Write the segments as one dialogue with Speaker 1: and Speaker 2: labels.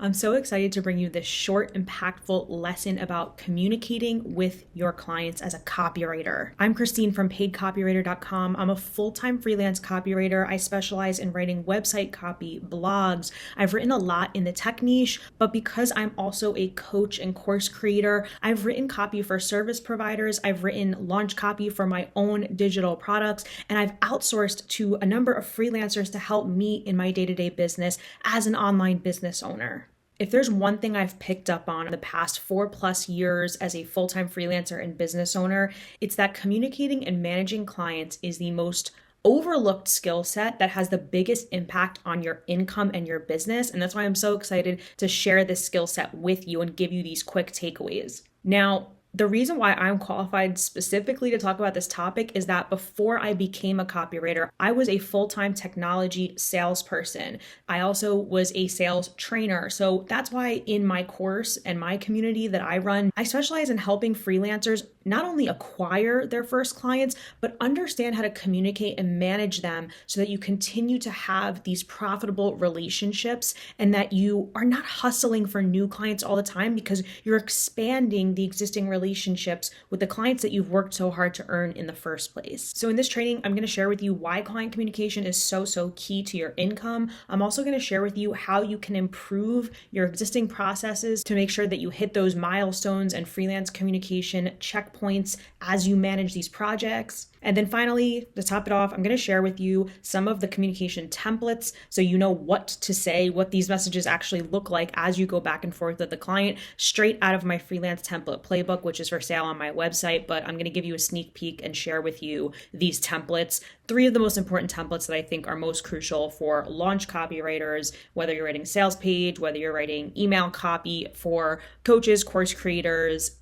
Speaker 1: I'm so excited to bring you this short, impactful lesson about communicating with your clients as a copywriter. I'm Christine from paidcopywriter.com. I'm a full-time freelance copywriter. I specialize in writing website copy, blogs. I've written a lot in the tech niche, but because I'm also a coach and course creator, I've written copy for service providers. I've written launch copy for my own digital products, and I've outsourced to a number of freelancers to help me in my day-to-day business as an online business owner. If there's one thing I've picked up on in the past 4+ years as a full-time freelancer and business owner, it's that communicating and managing clients is the most overlooked skill set that has the biggest impact on your income and your business. And that's why I'm so excited to share this skill set with you and give you these quick takeaways. Now, the reason why I'm qualified specifically to talk about this topic is that before I became a copywriter, I was a full-time technology salesperson. I also was a sales trainer. So that's why in my course and my community that I run, I specialize in helping freelancers not only acquire their first clients, but understand how to communicate and manage them so that you continue to have these profitable relationships and that you are not hustling for new clients all the time because you're expanding the existing relationships with the clients that you've worked so hard to earn in the first place. So in this training, I'm going to share with you why client communication is so key to your income. I'm also going to share with you how you can improve your existing processes to make sure that you hit those milestones and freelance communication checkpoints as you manage these projects. And then finally, to top it off, I'm going to share with you some of the communication templates so you know what to say, what these messages actually look like as you go back and forth with the client, straight out of my freelance template playbook, which is for sale on my website. But I'm going to give you a sneak peek and share with you these templates, 3 of the most important templates that I think are most crucial for launch copywriters, whether you're writing a sales page, whether you're writing email copy for coaches, course creators,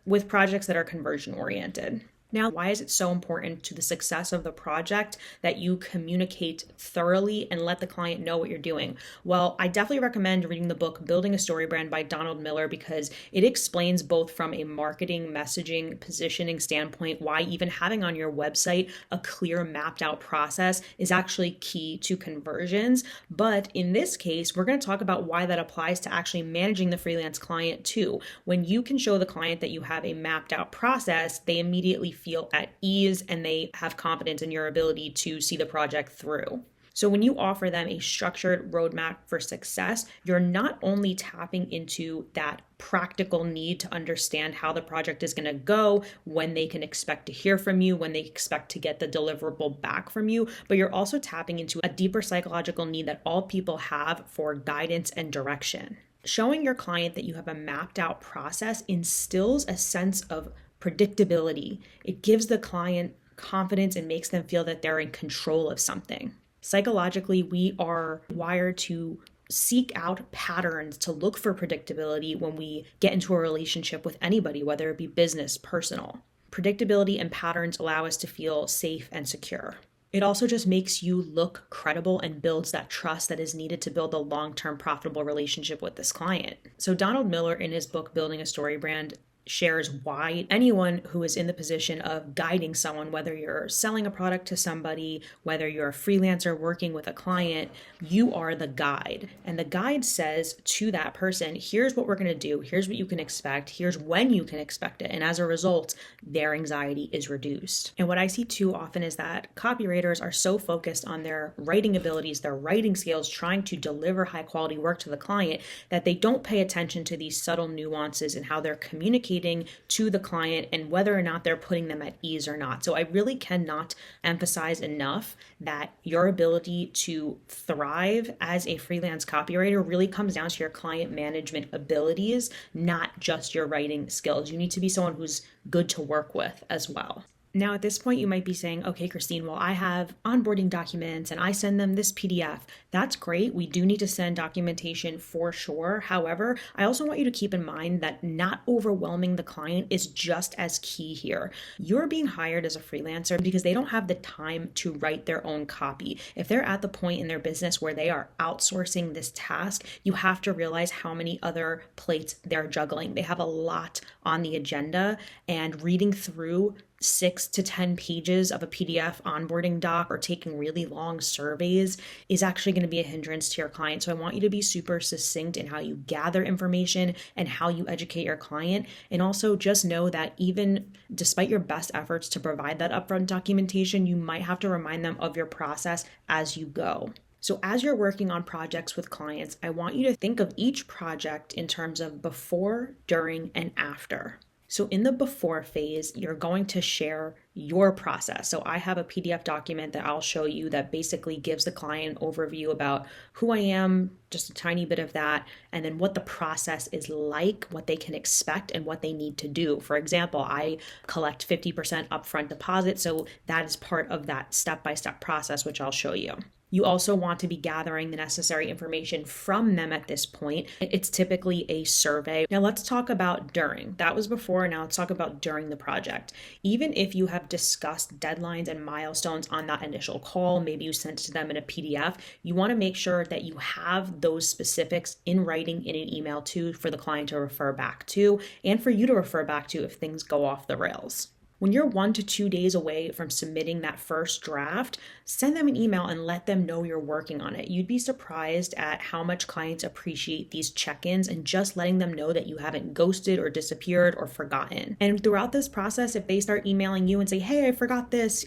Speaker 1: with projects that are conversion oriented. Now, why is it so important to the success of the project that you communicate thoroughly and let the client know what you're doing? Well, I definitely recommend reading the book Building a Story Brand by Donald Miller because it explains both from a marketing, messaging, positioning standpoint why even having on your website a clear mapped out process is actually key to conversions. But in this case, we're going to talk about why that applies to actually managing the freelance client too. When you can show the client that you have a mapped out process, they immediately feel at ease and they have confidence in your ability to see the project through. So when you offer them a structured roadmap for success, you're not only tapping into that practical need to understand how the project is going to go, when they can expect to hear from you, when they expect to get the deliverable back from you, but you're also tapping into a deeper psychological need that all people have for guidance and direction. Showing your client that you have a mapped out process instills a sense of predictability. It gives the client confidence and makes them feel that they're in control of something. Psychologically, we are wired to seek out patterns, to look for predictability when we get into a relationship with anybody, whether it be business, personal. Predictability and patterns allow us to feel safe and secure. It also just makes you look credible and builds that trust that is needed to build a long-term profitable relationship with this client. So Donald Miller, in his book, Building a Story Brand, shares why anyone who is in the position of guiding someone, whether you're selling a product to somebody, whether you're a freelancer working with a client, you are the guide. And the guide says to that person, here's what we're going to do. Here's what you can expect. Here's when you can expect it. And as a result, their anxiety is reduced. And what I see too often is that copywriters are so focused on their writing abilities, their writing skills, trying to deliver high quality work to the client, that they don't pay attention to these subtle nuances in how they're communicating to the client and whether or not they're putting them at ease or not. So I really cannot emphasize enough that your ability to thrive as a freelance copywriter really comes down to your client management abilities, not just your writing skills. You need to be someone who's good to work with as well. Now, at this point, you might be saying, okay, Christine, well, I have onboarding documents and I send them this PDF. That's great. We do need to send documentation for sure. However, I also want you to keep in mind that not overwhelming the client is just as key here. You're being hired as a freelancer because they don't have the time to write their own copy. If they're at the point in their business where they are outsourcing this task, you have to realize how many other plates they're juggling. They have a lot on the agenda, and reading through 6 to 10 pages of a PDF onboarding doc or taking really long surveys is actually going to be a hindrance to your client. So I want you to be super succinct in how you gather information and how you educate your client. And also just know that even despite your best efforts to provide that upfront documentation, you might have to remind them of your process as you go. So as you're working on projects with clients, I want you to think of each project in terms of before, during, and after. So in the before phase, you're going to share your process. So I have a PDF document that I'll show you that basically gives the client an overview about who I am, just a tiny bit of that, and then what the process is like, what they can expect, and what they need to do. For example, I collect 50% upfront deposit, so that is part of that step-by-step process, which I'll show you. You also want to be gathering the necessary information from them at this point. It's typically a survey. Now let's talk about during. That was before, now let's talk about during the project. Even if you have discussed deadlines and milestones on that initial call, maybe you sent it to them in a PDF, you want to make sure that you have those specifics in writing in an email too for the client to refer back to and for you to refer back to if things go off the rails. When you're 1 to 2 days away from submitting that first draft, send them an email and let them know you're working on it. You'd be surprised at how much clients appreciate these check-ins and just letting them know that you haven't ghosted or disappeared or forgotten. And throughout this process, if they start emailing you and say, hey, I forgot this,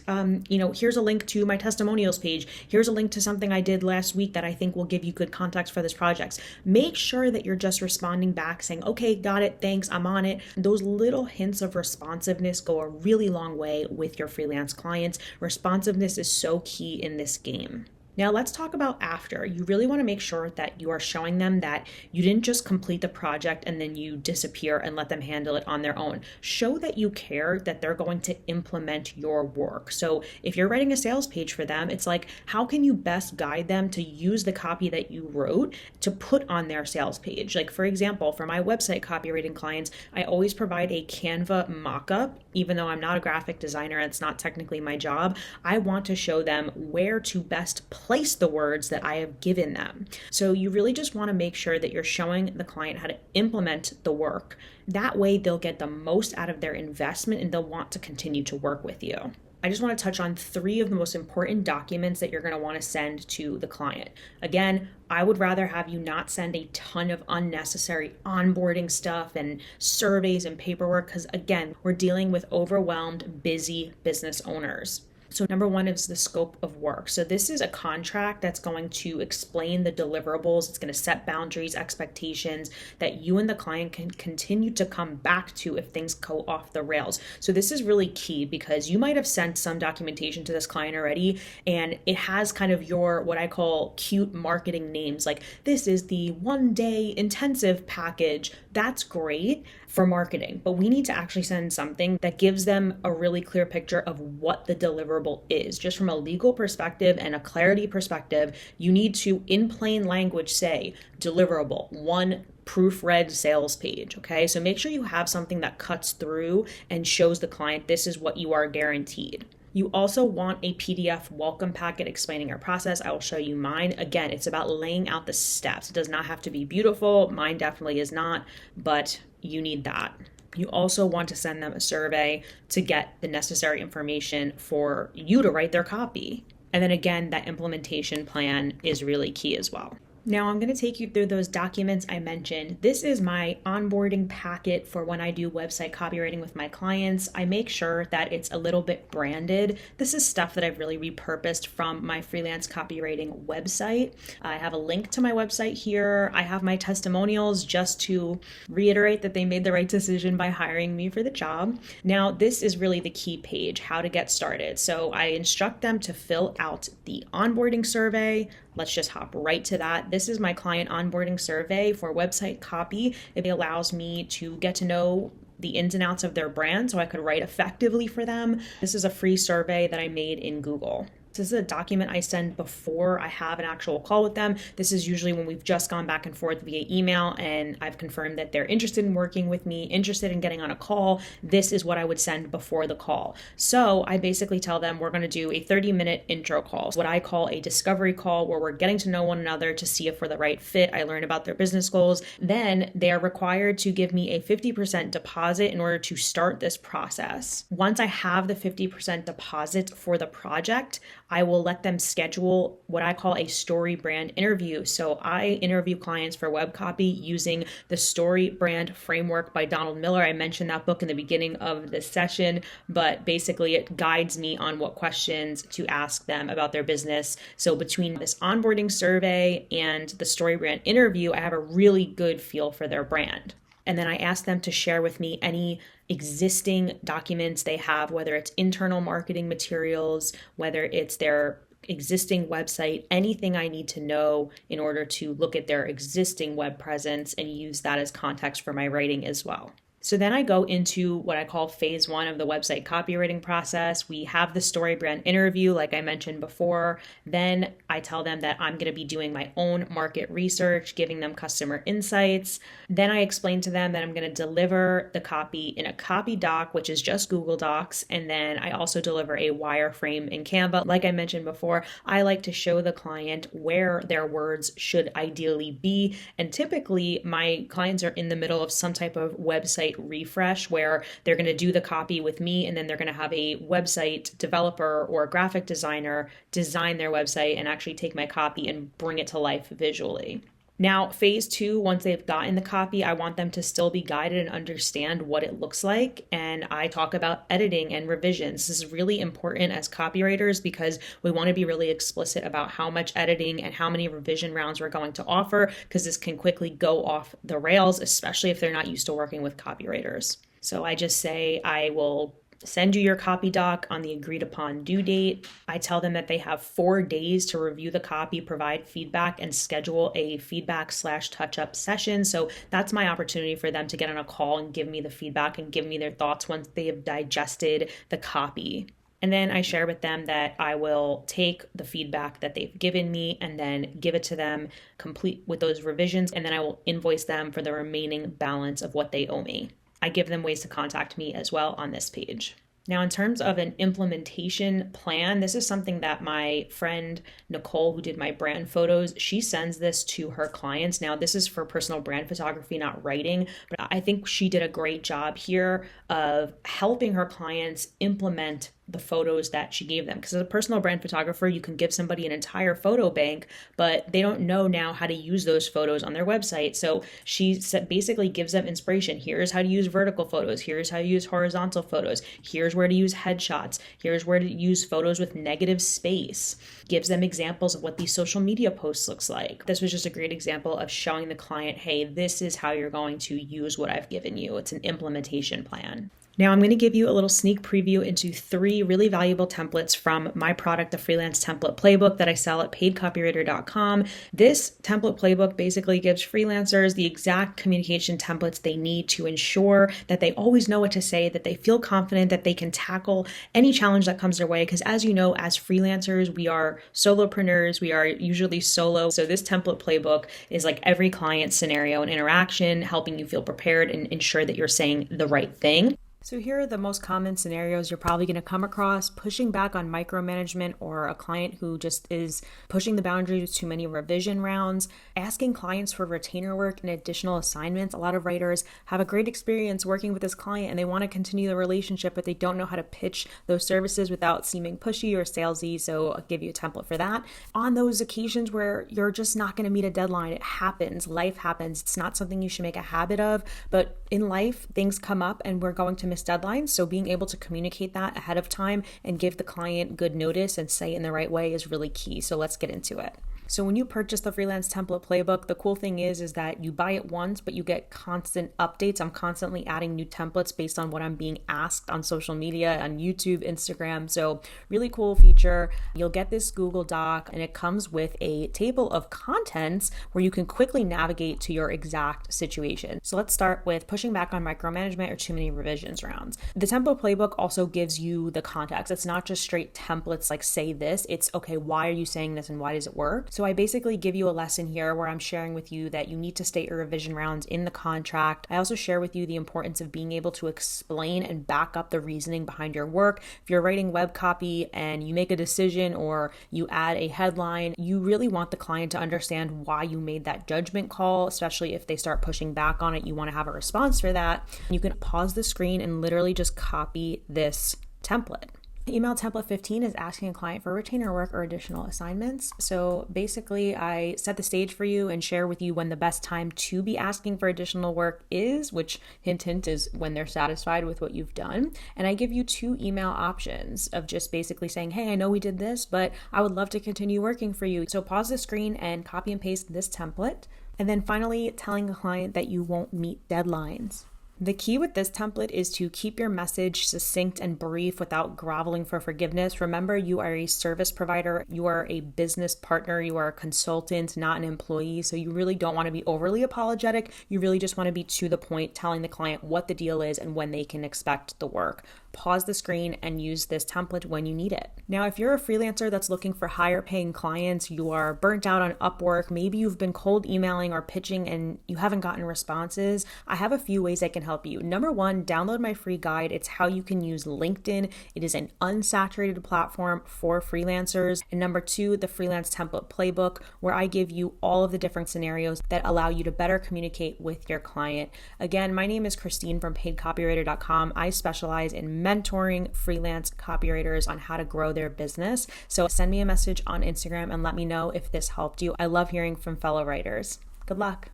Speaker 1: here's a link to my testimonials page. Here's a link to something I did last week that I think will give you good context for this project. Make sure that you're just responding back saying, okay, got it, thanks, I'm on it. Those little hints of responsiveness go a really long way with your freelance clients. Responsiveness is so key in this game. Now let's talk about after. You really want to make sure that you are showing them that you didn't just complete the project and then you disappear and let them handle it on their own. Show that you care, that they're going to implement your work. So if you're writing a sales page for them, it's like, how can you best guide them to use the copy that you wrote to put on their sales page? Like for example, for my website copywriting clients, I always provide a Canva mock-up. Even though I'm not a graphic designer, it's not technically my job, I want to show them where to best place the words that I have given them. So you really just want to make sure that you're showing the client how to implement the work. That way they'll get the most out of their investment and they'll want to continue to work with you. I just want to touch on 3 of the most important documents that you're going to want to send to the client. Again, I would rather have you not send a ton of unnecessary onboarding stuff and surveys and paperwork because, again, we're dealing with overwhelmed, busy business owners. So number 1 is the scope of work. So this is a contract that's going to explain the deliverables. It's going to set boundaries, expectations that you and the client can continue to come back to if things go off the rails. So this is really key because you might have sent some documentation to this client already and it has kind of your, what I call cute marketing names. Like this is the 1-day intensive package. That's great for marketing, but we need to actually send something that gives them a really clear picture of what the deliverable is. Just from a legal perspective and a clarity perspective, you need to, in plain language, say deliverable, 1 proofread sales page, okay? So make sure you have something that cuts through and shows the client this is what you are guaranteed. You also want a PDF welcome packet explaining your process. I will show you mine. Again, it's about laying out the steps. It does not have to be beautiful. Mine definitely is not, but you need that. You also want to send them a survey to get the necessary information for you to write their copy. And then again, that implementation plan is really key as well. Now I'm going to take you through those documents I mentioned. This is my onboarding packet for when I do website copywriting with my clients. I make sure that it's a little bit branded. This is stuff that I've really repurposed from my freelance copywriting website. I have a link to my website here. I have my testimonials just to reiterate that they made the right decision by hiring me for the job. Now this is really the key page, how to get started. So I instruct them to fill out the onboarding survey. Let's just hop right to that. This is my client onboarding survey for website copy. It allows me to get to know the ins and outs of their brand so I could write effectively for them. This is a free survey that I made in Google. This is a document I send before I have an actual call with them. This is usually when we've just gone back and forth via email and I've confirmed that they're interested in working with me, interested in getting on a call. This is what I would send before the call. So I basically tell them we're going to do a 30-minute intro call, what I call a discovery call, where we're getting to know one another to see if we're the right fit. I learn about their business goals. Then they are required to give me a 50% deposit in order to start this process. Once I have the 50% deposit for the project, I will let them schedule what I call a story brand interview. So I interview clients for web copy using the story brand framework by Donald Miller. I mentioned that book in the beginning of this session, but basically it guides me on what questions to ask them about their business. So between this onboarding survey and the story brand interview, I have a really good feel for their brand. And then I ask them to share with me any existing documents they have, whether it's internal marketing materials, whether it's their existing website, anything I need to know in order to look at their existing web presence and use that as context for my writing as well. So then I go into what I call phase 1 of the website copywriting process. We have the story brand interview, like I mentioned before. Then I tell them that I'm going to be doing my own market research, giving them customer insights. Then I explain to them that I'm going to deliver the copy in a copy doc, which is just Google Docs. And then I also deliver a wireframe in Canva. Like I mentioned before, I like to show the client where their words should ideally be. And typically my clients are in the middle of some type of website refresh where they're going to do the copy with me and then they're going to have a website developer or a graphic designer design their website and actually take my copy and bring it to life visually. Now, phase 2, once they've gotten the copy, I want them to still be guided and understand what it looks like. And I talk about editing and revisions. This is really important as copywriters because we want to be really explicit about how much editing and how many revision rounds we're going to offer, because this can quickly go off the rails, especially if they're not used to working with copywriters. So I just say I will send you your copy doc on the agreed upon due date. I tell them that they have 4 days to review the copy, provide feedback, and schedule a feedback/touch-up session. So that's my opportunity for them to get on a call and give me the feedback and give me their thoughts once they have digested the copy. And then I share with them that I will take the feedback that they've given me and then give it to them complete with those revisions. And then I will invoice them for the remaining balance of what they owe me. I give them ways to contact me as well on this page. Now, in terms of an implementation plan, this is something that my friend Nicole, who did my brand photos, she sends this to her clients. Now, this is for personal brand photography, not writing, but I think she did a great job here of helping her clients implement the photos that she gave them. Because as a personal brand photographer, you can give somebody an entire photo bank, but they don't know now how to use those photos on their website. So she basically gives them inspiration. Here's how to use vertical photos. Here's how to use horizontal photos. Here's where to use headshots. Here's where to use photos with negative space. Gives them examples of what these social media posts looks like. This was just a great example of showing the client, hey, this is how you're going to use what I've given you. It's an implementation plan. Now I'm going to give you a little sneak preview into 3 really valuable templates from my product, the Freelance Template Playbook that I sell at paidcopywriter.com. This template playbook basically gives freelancers the exact communication templates they need to ensure that they always know what to say, that they feel confident, that they can tackle any challenge that comes their way. Because as you know, as freelancers, we are solopreneurs, we are usually solo. So this template playbook is like every client scenario and interaction, helping you feel prepared and ensure that you're saying the right thing. So here are the most common scenarios you're probably going to come across: pushing back on micromanagement or a client who just is pushing the boundaries with too many revision rounds, asking clients for retainer work and additional assignments. A lot of writers have a great experience working with this client and they want to continue the relationship, but they don't know how to pitch those services without seeming pushy or salesy. So I'll give you a template for that. On those occasions where you're just not going to meet a deadline, it happens. Life happens. It's not something you should make a habit of, but in life, things come up and we're going to miss deadlines. So being able to communicate that ahead of time and give the client good notice and say it in the right way is really key. So let's get into it. So when you purchase the Freelance Template Playbook, the cool thing is that you buy it once, but you get constant updates. I'm constantly adding new templates based on what I'm being asked on social media, on YouTube, Instagram. So really cool feature. You'll get this Google Doc, and it comes with a table of contents where you can quickly navigate to your exact situation. So let's start with pushing back on micromanagement or too many revisions rounds. The Template Playbook also gives you the context. It's not just straight templates like say this. It's okay, why are you saying this and why does it work? So I basically give you a lesson here where I'm sharing with you that you need to state your revision rounds in the contract. I also share with you the importance of being able to explain and back up the reasoning behind your work. If you're writing web copy and you make a decision or you add a headline, you really want the client to understand why you made that judgment call, especially if they start pushing back on it. You want to have a response for that. You can pause the screen and literally just copy this template. Email template 15 is asking a client for retainer work or additional assignments. So basically, I set the stage for you and share with you when the best time to be asking for additional work is, which hint, hint, is when they're satisfied with what you've done. And I give you 2 email options of just basically saying, hey, I know we did this, but I would love to continue working for you. So pause the screen and copy and paste this template. And then finally, telling the client that you won't meet deadlines. The key with this template is to keep your message succinct and brief without groveling for forgiveness. Remember, you are a service provider, you are a business partner, you are a consultant, not an employee. So you really don't want to be overly apologetic. You really just want to be to the point, telling the client what the deal is and when they can expect the work. Pause the screen and use this template when you need it. Now, if you're a freelancer that's looking for higher paying clients, you are burnt out on Upwork, maybe you've been cold emailing or pitching and you haven't gotten responses, I have a few ways I can help you. Number 1, download my free guide. It's how you can use LinkedIn. It is an unsaturated platform for freelancers. And number 2, the Freelance Template Playbook, where I give you all of the different scenarios that allow you to better communicate with your client. Again, my name is Christine from paidcopywriter.com. I specialize in mentoring freelance copywriters on how to grow their business. So send me a message on Instagram and let me know if this helped you. I love hearing from fellow writers. Good luck.